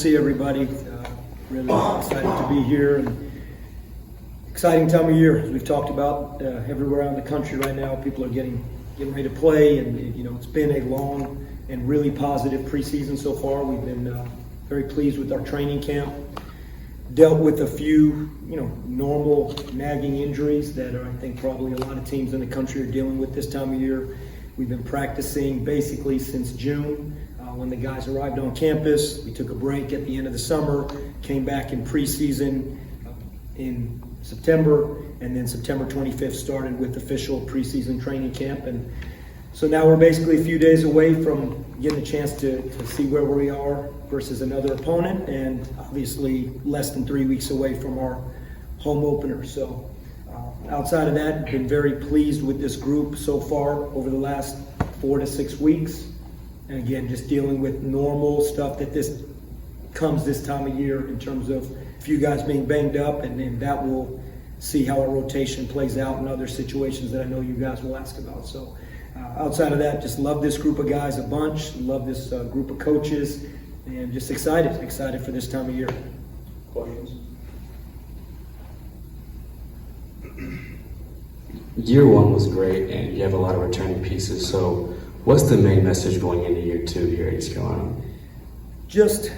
see everybody. Really excited to be here. And exciting time of year, as we've talked about everywhere around the country right now. People are getting ready to play, and it's been a long and really positive preseason so far. We've been very pleased with our training camp. Dealt with a few, normal nagging injuries that I think probably a lot of teams in the country are dealing with this time of year. We've been practicing basically since June when the guys arrived on campus. We took a break at the end of the summer, came back in preseason in September, and then September 25th started with official preseason training camp. And so now we're basically a few days away from getting a chance to see where we are versus another opponent, and obviously less than 3 weeks away from our home opener. So outside of that, been very pleased with this group so far over the last 4 to 6 weeks. And again, just dealing with normal stuff that comes this time of year in terms of a few guys being banged up, and then that will see how our rotation plays out in other situations that I know you guys will ask about. So outside of that, just love this group of guys a bunch, love this group of coaches, and just excited for this time of year. Questions? Year one was great, and you have a lot of returning pieces. So what's the main message going into year two here at East Carolina? Just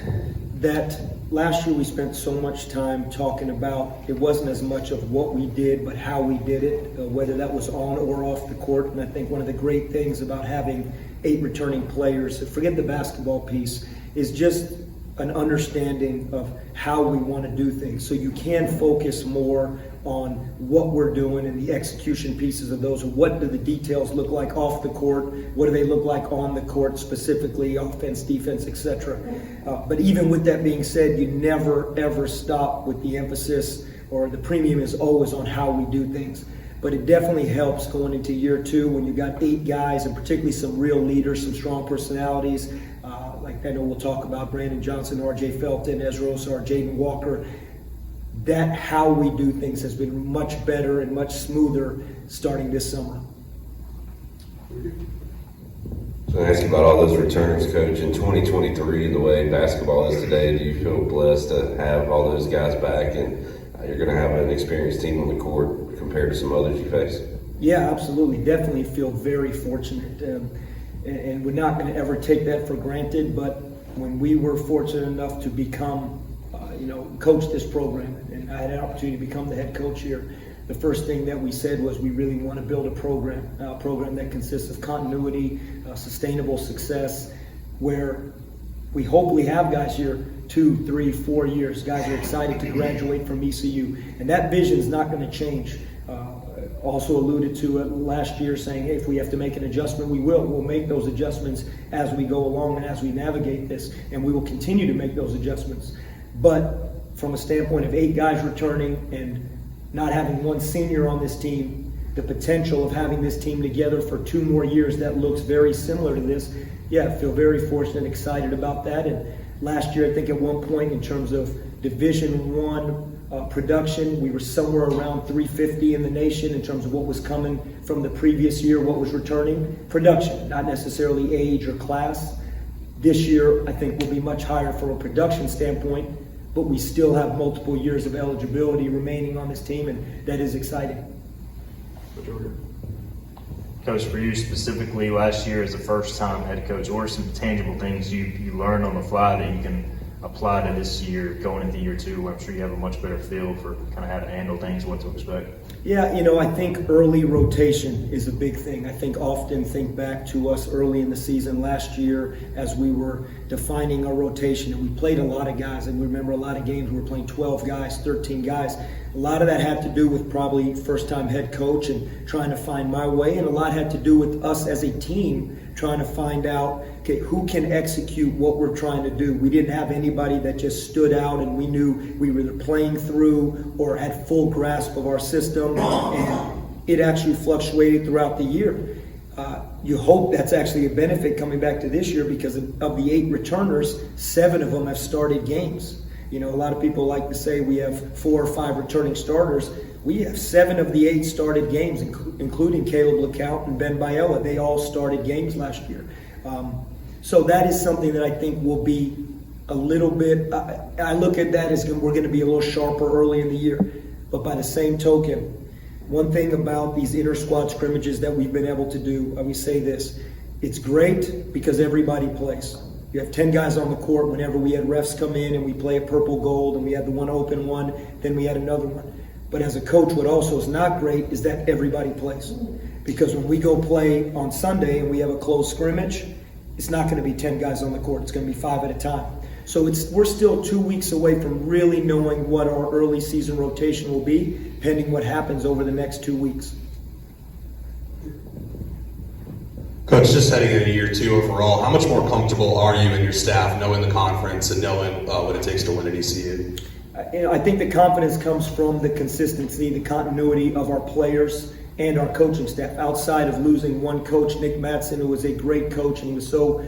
that last year we spent so much time talking about, it wasn't as much of what we did, but how we did it, whether that was on or off the court. And I think one of the great things about having 8 returning players, forget the basketball piece, is just an understanding of how we want to do things. So you can focus more on what we're doing and the execution pieces of those. What do the details look like off the court? What do they look like on the court, specifically offense, defense, etc. But even with that being said, you never ever stop with the emphasis, or the premium is always on how we do things. But it definitely helps going into year two when you've got 8 guys, and particularly some real leaders, some strong personalities. Like I know we'll talk about Brandon Johnson, R.J. Felton, Ezra Osar, Jaden Walker. That how we do things has been much better and much smoother starting this summer. So I ask you about all those returns, Coach. In 2023, the way basketball is today, do you feel blessed to have all those guys back, and you're going to have an experienced team on the court compared to some others you face? Yeah, absolutely. Definitely feel very fortunate. And we're not going to ever take that for granted, but when we were fortunate enough to become, coach this program, and I had an opportunity to become the head coach here, the first thing that we said was we really want to build a program that consists of continuity, sustainable success, where we hopefully have guys here 2, 3, 4 years. Guys are excited to graduate from ECU, and that vision is not going to change. Also alluded to it last year, saying, hey, if we have to make an adjustment, we will. We'll make those adjustments as we go along and as we navigate this, and we will continue to make those adjustments. But from a standpoint of 8 guys returning and not having one senior on this team, the potential of having this team together for 2 more years that looks very similar to this, I feel very fortunate and excited about that. And last year, I think at one point in terms of Division I production, we were somewhere around 350 in the nation in terms of what was coming from the previous year, what was returning. Production, not necessarily age or class. This year, I think will be much higher from a production standpoint, but we still have multiple years of eligibility remaining on this team, and that is exciting. Coach, for you specifically, last year as the first time head coach, what are some tangible things you learned on the fly that you can apply to this year going into year two, where I'm sure you have a much better feel for kind of how to handle things, what to expect? Yeah, I think early rotation is a big thing. I often think back to us early in the season last year as we were defining our rotation, and we played a lot of guys, and we remember a lot of games we were playing 12 guys, 13 guys. A lot of that had to do with probably first-time head coach and trying to find my way, and a lot had to do with us as a team trying to find out, okay, who can execute what we're trying to do. We didn't have anybody that just stood out and we knew we were either playing through or had full grasp of our system, and it actually fluctuated throughout the year. You hope that's actually a benefit coming back to this year, because of the 8 returners, 7 of them have started games. A lot of people like to say we have 4 or 5 returning starters. We have 7 of the 8 started games, including Caleb LeCount and Ben Biella. They all started games last year. So that is something that I think will be a little bit, I look at that as we're going to be a little sharper early in the year. But by the same token, one thing about these inter-squad scrimmages that we've been able to do, we say this, it's great because everybody plays. You have 10 guys on the court. Whenever we had refs come in and we play a purple gold and we had the one open one, then we had another one. But as a coach, what also is not great is that everybody plays. Because when we go play on Sunday and we have a closed scrimmage, it's not going to be 10 guys on the court. It's going to be 5 at a time. So we're still 2 weeks away from really knowing what our early season rotation will be, pending what happens over the next 2 weeks. Coach, just heading into year 2 overall, how much more comfortable are you and your staff knowing the conference and knowing what it takes to win at ECU? I think the confidence comes from the consistency, the continuity of our players and our coaching staff. Outside of losing one coach, Nick Mattson, who was a great coach and he was so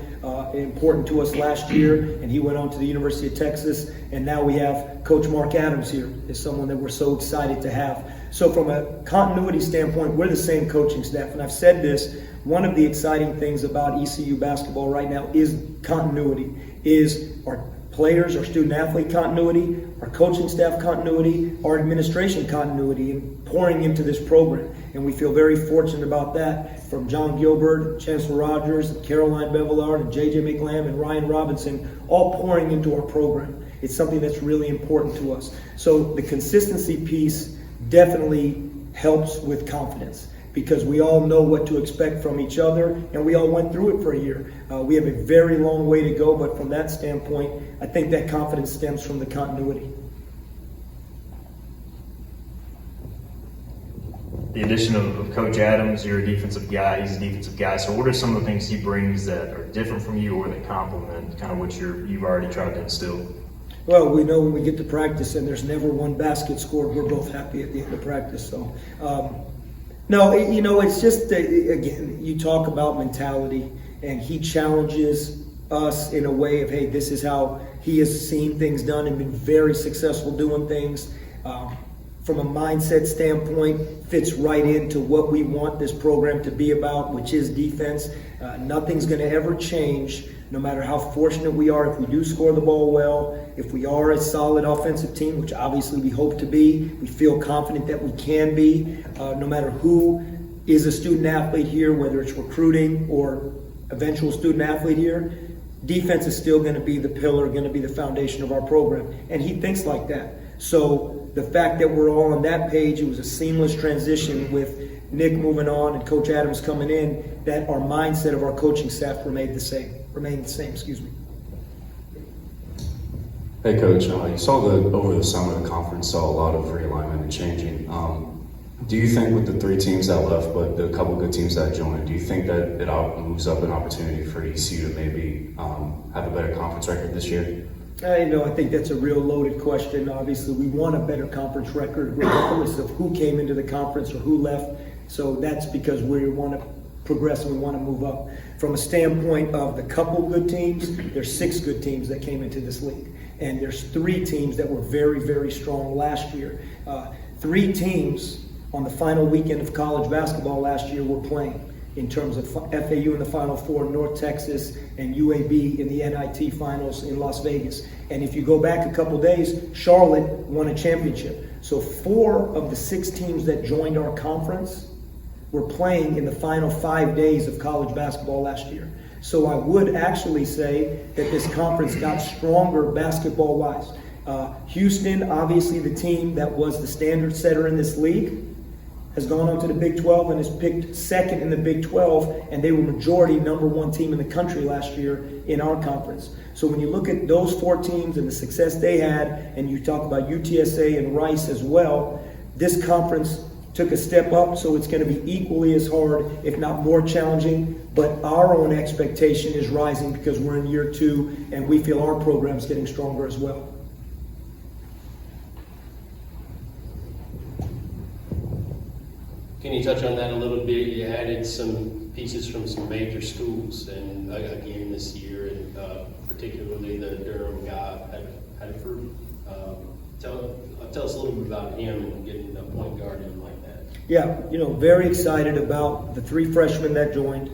important to us last year, and he went on to the University of Texas, and now we have Coach Mark Adams here as someone that we're so excited to have. So from a continuity standpoint, we're the same coaching staff, and I've said this, one of the exciting things about ECU basketball right now is continuity, is our players, our student-athlete continuity, our coaching staff continuity, our administration continuity, and pouring into this program. And we feel very fortunate about that, from John Gilbert, Chancellor Rogers, and Caroline Bevillard, and J.J. McLam, and Ryan Robinson, all pouring into our program. It's something that's really important to us. So the consistency piece definitely helps with confidence, because we all know what to expect from each other, and we all went through it for a year. We have a very long way to go, but from that standpoint, I think that confidence stems from the continuity. The addition of Coach Adams, you're a defensive guy, he's a defensive guy. So what are some of the things he brings that are different from you or that complement kind of what you've already tried to instill? Well, we know when we get to practice and there's never one basket scored, we're both happy at the end of practice. So, no, it's just, again, you talk about mentality, and he challenges us in a way of, hey, this is how he has seen things done and been very successful doing things. From a mindset standpoint, fits right into what we want this program to be about, which is defense. Nothing's going to ever change, no matter how fortunate we are. If we do score the ball well, if we are a solid offensive team, which obviously we hope to be, we feel confident that we can be, no matter who is a student athlete here, whether it's recruiting or eventual student athlete here, defense is still going to be the pillar, going to be the foundation of our program. And he thinks like that. So the fact that we're all on that page, it was a seamless transition with Nick moving on and Coach Adams coming in, that our mindset of our coaching staff remained the same. Hey, Coach, you saw over the summer the conference saw a lot of realignment and changing. Do you think with the 3 teams that left, but the couple good teams that joined, do you think that it moves up an opportunity for ECU to maybe have a better conference record this year? I think that's a real loaded question. Obviously, we want a better conference record regardless of who came into the conference or who left. So that's because we want to progress and we want to move up. From a standpoint of the couple good teams, there's 6 good teams that came into this league. And there's 3 teams that were very, very strong last year. 3 teams on the final weekend of college basketball last year were playing, in terms of FAU in the Final Four, North Texas, and UAB in the NIT Finals in Las Vegas. And if you go back a couple days, Charlotte won a championship. So 4 of the 6 teams that joined our conference were playing in the final 5 days of college basketball last year. So I would actually say that this conference got stronger basketball-wise. Houston, obviously the team that was the standard setter in this league, has gone on to the Big 12 and has picked 2nd in the Big 12, and they were majority #1 team in the country last year in our conference. So when you look at those 4 teams and the success they had, and you talk about UTSA and Rice as well, this conference took a step up, so it's going to be equally as hard, if not more challenging. But our own expectation is rising because we're in year 2, and we feel our program's getting stronger as well. Can you touch on that a little bit? You added some pieces from some major schools, and again this year, and particularly the Durham guy, Hadford. Tell us a little bit about him and getting a point guard in like that. Yeah, very excited about the 3 freshmen that joined.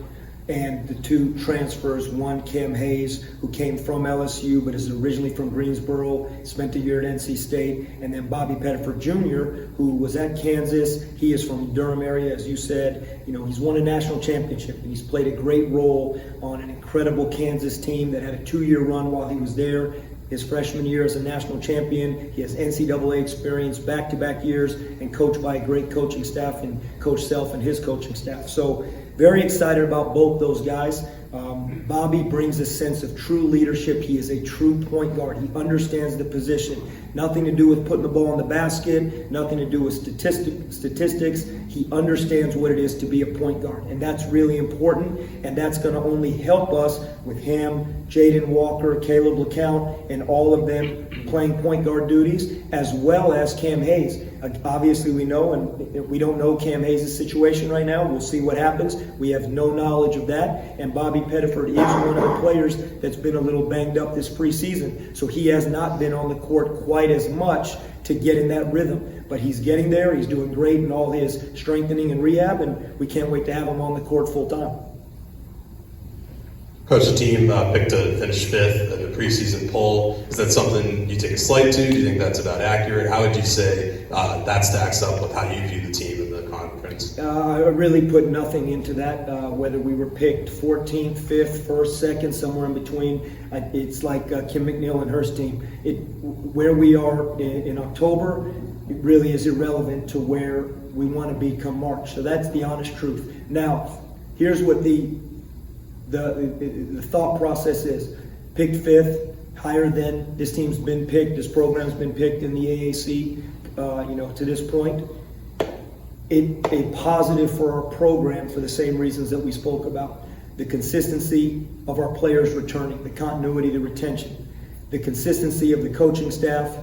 and the two transfers, one Cam Hayes, who came from LSU but is originally from Greensboro, spent a year at NC State, and then Bobby Pettiford Jr., who was at Kansas. He is from Durham area, as you said. You know, he's won a national championship, and he's played a great role on an incredible Kansas team that had a 2-year run while he was there. His freshman year as a national champion, he has NCAA experience, back-to-back years, and coached by a great coaching staff and Coach Self and his coaching staff. So very excited about both those guys. Bobby brings a sense of true leadership. He is a true point guard. He understands the position. Nothing to do with putting the ball in the basket, nothing to do with statistics. He understands what it is to be a point guard, and that's really important, and that's going to only help us with him, Jaden Walker, Caleb LeCount, and all of them playing point guard duties, as well as Cam Hayes. Obviously, we know, and we don't know Cam Hayes' situation right now. We'll see what happens. We have no knowledge of that, and Bobby Pettiford is one of the players that's been a little banged up this preseason, so he has not been on the court quite as much to get in that rhythm. But he's getting there. He's doing great in all his strengthening and rehab, and we can't wait to have him on the court full time. Coach, the team picked to finish 5th in the preseason poll. Is that something you take a slight to? Do you think that's about accurate? How would you say that stacks up with how you view the team in the conference? I really put nothing into that, whether we were picked 14th, 5th, 1st, 2nd, somewhere in between. It's like Kim McNeil and her team. Where we are in October, it really is irrelevant to where we want to be come March. So that's the honest truth. Now, here's what the thought process is. Picked 5th, higher than this team's been picked, this program's been picked in the AAC, to this point. A positive for our program for the same reasons that we spoke about. The consistency of our players returning, the continuity, the retention, the consistency of the coaching staff,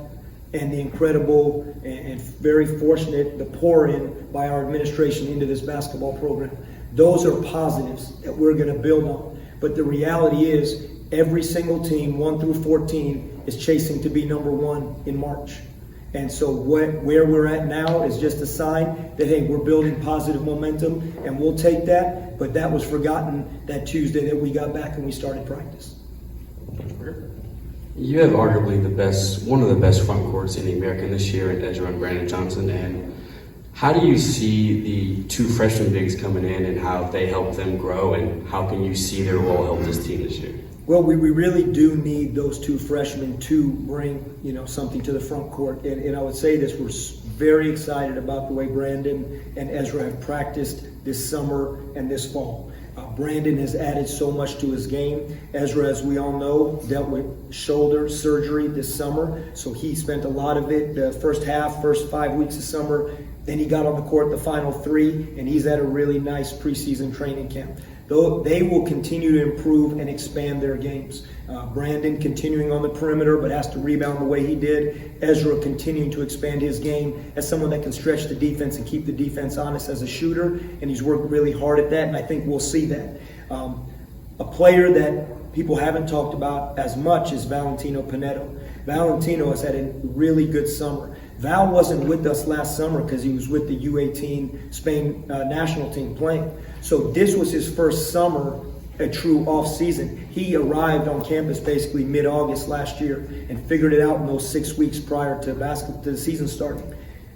and the incredible and very fortunate, the pour-in by our administration into this basketball program. Those are positives that we're going to build on. But the reality is, every single team, 1 through 14, is chasing to be number 1 in March. And so where we're at now is just a sign that, hey, we're building positive momentum, and we'll take that. But that was forgotten that Tuesday that we got back and we started practice. You have arguably one of the best front courts in the American this year in Ezra and Brandon Johnson. And how do you see the two freshman bigs coming in and how they help them grow, and how can you see their role help this team this year? Well, we really do need those two freshmen to bring, something to the front court. And I would say this, we're very excited about the way Brandon and Ezra have practiced this summer and this fall. Brandon has added so much to his game. Ezra, as we all know, dealt with shoulder surgery this summer. So he spent a lot of it the first 5 weeks of summer. Then he got on the court the final 3, and he's at a really nice preseason training camp. Though they will continue to improve and expand their games. Brandon continuing on the perimeter but has to rebound the way he did. Ezra continuing to expand his game as someone that can stretch the defense and keep the defense honest as a shooter, and he's worked really hard at that, and I think we'll see that. A player that people haven't talked about as much is Valentino Pinedo. Valentino has had a really good summer. Val wasn't with us last summer because he was with the U18 Spain national team playing. So this was his first summer, a true off-season. He arrived on campus basically mid-August last year and figured it out in those 6 weeks prior to the season starting.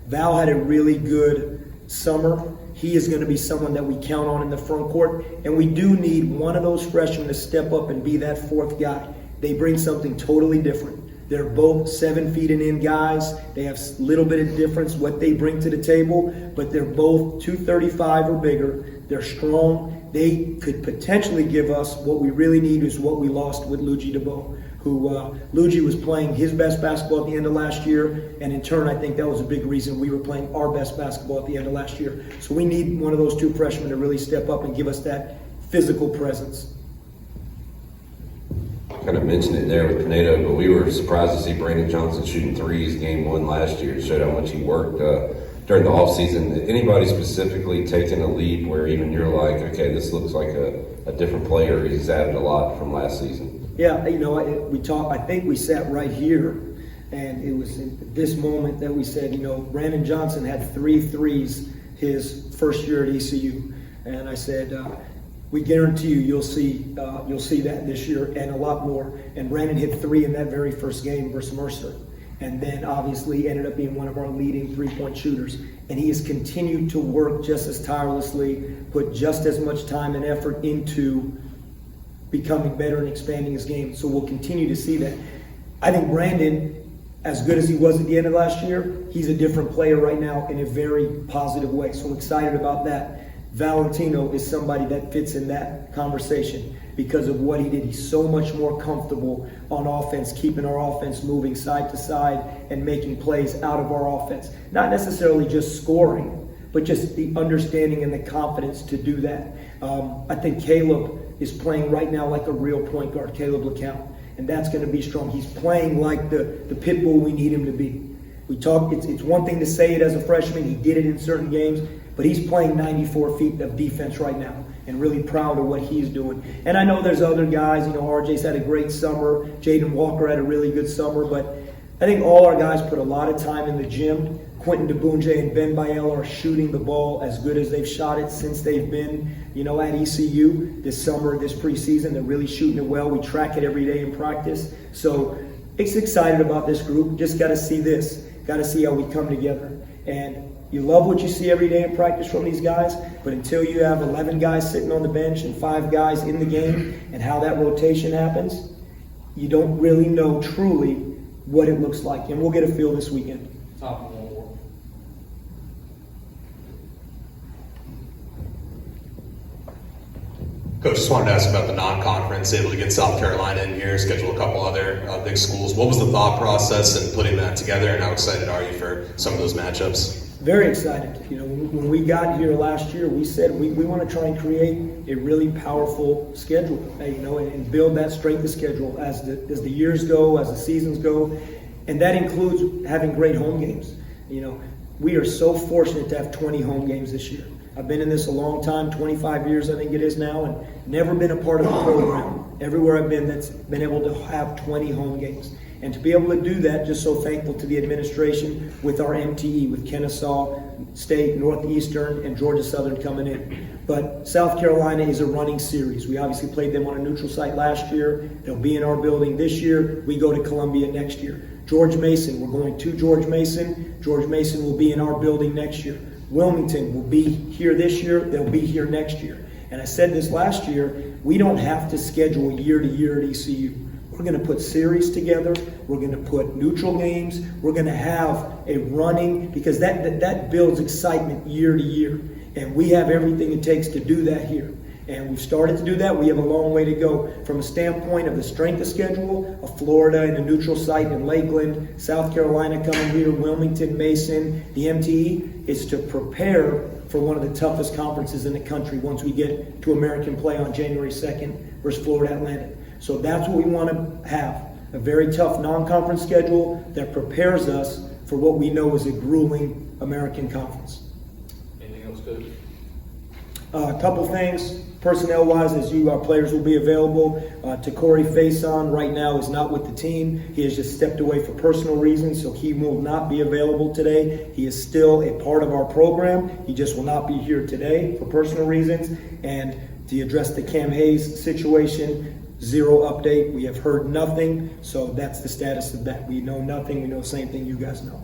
Val had a really good summer. He is going to be someone that we count on in the front court, and we do need one of those freshmen to step up and be that fourth guy. They bring something totally different. They're both 7 feet and in guys. They have a little bit of difference what they bring to the table, but they're both 235 or bigger. They're strong. They could potentially give us what we really need, is what we lost with Luigi DeBow, who Luigi was playing his best basketball at the end of last year, and in turn I think that was a big reason we were playing our best basketball at the end of last year. So we need one of those two freshmen to really step up and give us that physical presence. Kind of mentioned it there with Pinedo, but we were surprised to see Brandon Johnson shooting threes game 1 last year. It showed how much he worked during the offseason. Anybody specifically taking a leap where even you're like, okay, this looks like a different player? He's added a lot from last season. Yeah, I think we sat right here, and it was in this moment that we said, Brandon Johnson had 3 threes his first year at ECU. And I said, we guarantee you'll see that this year and a lot more. And Brandon hit 3 in that very first game versus Mercer, and then obviously ended up being one of our leading 3-point shooters. And he has continued to work just as tirelessly, put just as much time and effort into becoming better and expanding his game. So we'll continue to see that. I think Brandon, as good as he was at the end of last year, he's a different player right now in a very positive way. So I'm excited about that. Valentino is somebody that fits in that conversation because of what he did. He's so much more comfortable on offense, keeping our offense moving side to side and making plays out of our offense. Not necessarily just scoring, but just the understanding and the confidence to do that. I think Caleb is playing right now like a real point guard, Caleb LeCount, and that's going to be strong. He's playing like the pit bull we need him to be. We talk. It's one thing to say it as a freshman. He did it in certain games, but he's playing 94 feet of defense right now, and really proud of what he's doing. And I know there's other guys. RJ's had a great summer. Jaden Walker had a really good summer, but I think all our guys put a lot of time in the gym. Quentin DeBunje and Ben Bael are shooting the ball as good as they've shot it since they've been, at ECU this summer, this preseason. They're really shooting it well. We track it every day in practice. So it's excited about this group. Just got to see this. Got to see how we come together. And you love what you see every day in practice from these guys, but until you have 11 guys sitting on the bench and 5 guys in the game and how that rotation happens, you don't really know truly what it looks like. And we'll get a feel this weekend. Top one more. Coach, just wanted to ask about the non-conference, able to get South Carolina in here, schedule a couple other big schools. What was the thought process in putting that together, and how excited are you for some of those matchups? Very excited. When we got here last year, we said we want to try and create a really powerful schedule, and build that strength of schedule as the years go, as the seasons go, and that includes having great home games. We are so fortunate to have 20 home games this year. I've been in this a long time, 25 years I think it is now, and never been a part of a program everywhere I've been that's been able to have 20 home games. And to be able to do that, just so thankful to the administration with our MTE, with Kennesaw State, Northeastern, and Georgia Southern coming in. But South Carolina is a running series. We obviously played them on a neutral site last year. They'll be in our building this year. We go to Columbia next year. George Mason, we're going to George Mason. George Mason will be in our building next year. Wilmington will be here this year. They'll be here next year. And I said this last year, we don't have to schedule year to year at ECU. We're going to put series together. We're going to put neutral games. We're going to have a running, because that builds excitement year to year. And we have everything it takes to do that here. And we've started to do that. We have a long way to go from a standpoint of the strength of schedule of Florida and a neutral site in Lakeland, South Carolina coming here, Wilmington, Mason, the MTE, is to prepare for one of the toughest conferences in the country once we get to American play on January 2nd versus Florida Atlantic. So that's what we want to have, a very tough non-conference schedule that prepares us for what we know is a grueling American conference. Anything else, Coach? A couple things, personnel-wise, as our players will be available. Corey Faison right now is not with the team. He has just stepped away for personal reasons, so he will not be available today. He is still a part of our program. He just will not be here today for personal reasons. And to address the Cam Hayes situation, zero update. We have heard nothing, so that's the status of that. We know nothing. We know the same thing you guys know.